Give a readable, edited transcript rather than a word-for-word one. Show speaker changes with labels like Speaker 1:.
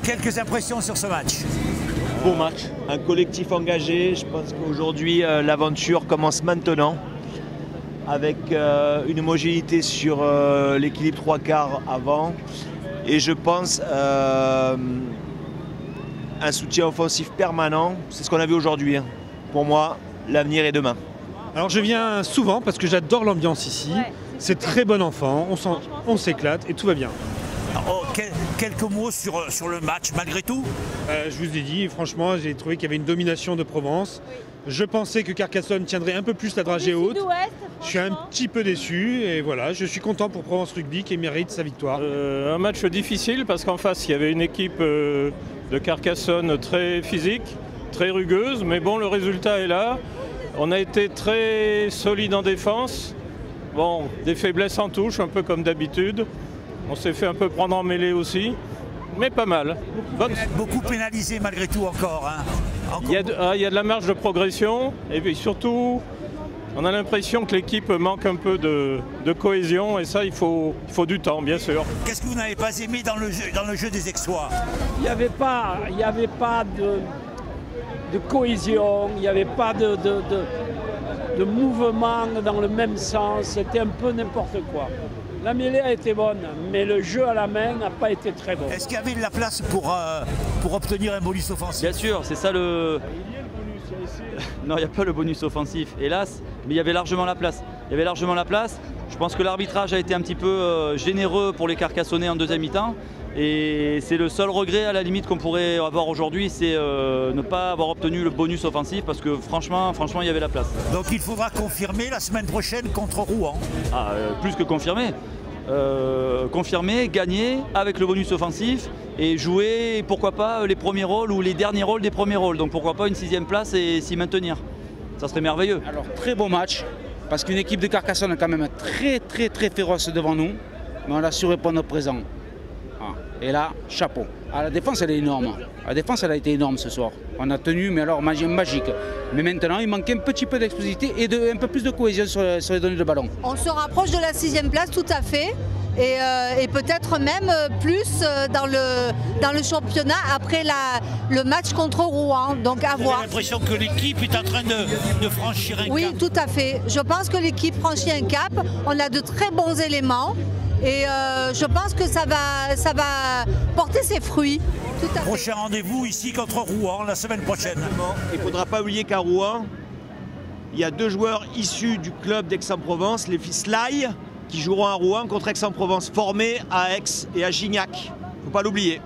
Speaker 1: Quelques impressions sur ce match?
Speaker 2: Beau match, un collectif engagé. Je pense qu'aujourd'hui l'aventure commence maintenant avec une homogénéité sur l'équilibre 3/4 avant et je pense un soutien offensif permanent. C'est ce qu'on a vu aujourd'hui. Pour moi, l'avenir est demain.
Speaker 3: Alors je viens souvent parce que j'adore l'ambiance ici. Ouais, c'est très bon enfant, on s'éclate et tout va bien.
Speaker 1: Oh, quelques mots sur le match malgré tout.
Speaker 3: Je vous ai dit, franchement, j'ai trouvé qu'il y avait une domination de Provence. Oui. Je pensais que Carcassonne tiendrait un peu plus la dragée haute. Je suis un petit peu déçu et voilà, je suis content pour Provence Rugby qui mérite sa victoire.
Speaker 4: Un match difficile parce qu'en face il y avait une équipe de Carcassonne très physique, très rugueuse, mais bon, le résultat est là. On a été très solide en défense. Bon, des faiblesses en touche, un peu comme d'habitude. On s'est fait un peu prendre en mêlée aussi, mais pas mal.
Speaker 1: Beaucoup pénalisé malgré tout encore. Hein.
Speaker 4: Il y a de la marge de progression et puis surtout, on a l'impression que l'équipe manque un peu de cohésion et ça, il faut du temps, bien sûr.
Speaker 1: Qu'est-ce que vous n'avez pas aimé dans le jeu des Aixois?
Speaker 5: Il n'y avait pas de cohésion, il n'y avait pas de mouvement dans le même sens, c'était un peu n'importe quoi. La mêlée a été bonne, mais le jeu à la main n'a pas été très bon.
Speaker 1: Est-ce qu'il y avait de la place pour obtenir un bonus offensif?
Speaker 6: Bien sûr, c'est ça le... Non, il n'y a pas le bonus offensif, hélas, mais il y avait largement la place. Il y avait largement la place. Je pense que l'arbitrage a été un petit peu généreux pour les Carcassonnais en deuxième mi-temps. Et c'est le seul regret à la limite qu'on pourrait avoir aujourd'hui, c'est ne pas avoir obtenu le bonus offensif parce que franchement il y avait la place.
Speaker 1: Donc il faudra confirmer la semaine prochaine contre Rouen.
Speaker 6: Ah, plus que confirmer. Confirmer, gagner avec le bonus offensif et jouer pourquoi pas les premiers rôles ou les derniers rôles des premiers rôles. Donc pourquoi pas une 6e place et s'y maintenir. Ça serait merveilleux.
Speaker 7: Alors très beau match parce qu'une équipe de Carcassonne est quand même très féroce devant nous, mais on a su répondre présent. Et là, chapeau. Ah, la défense, elle est énorme. La défense, elle a été énorme ce soir. On a tenu, mais alors magique. Mais maintenant, il manquait un petit peu d'explosivité et un peu plus de cohésion sur les données de ballon.
Speaker 8: On se rapproche de la 6e place, tout à fait. Et peut-être même plus dans le championnat après le match contre Rouen. Donc à voir.
Speaker 1: J'ai l'impression que l'équipe est en train de franchir un cap.
Speaker 8: Oui, tout à fait. Je pense que l'équipe franchit un cap. On a de très bons éléments. Et je pense que ça va porter ses fruits.
Speaker 1: Prochain rendez-vous ici contre Rouen la semaine prochaine.
Speaker 2: Il ne faudra pas oublier qu'à Rouen, il y a 2 joueurs issus du club d'Aix-en-Provence, les fils Lai, qui joueront à Rouen contre Aix-en-Provence, formés à Aix et à Gignac. Il ne faut pas l'oublier.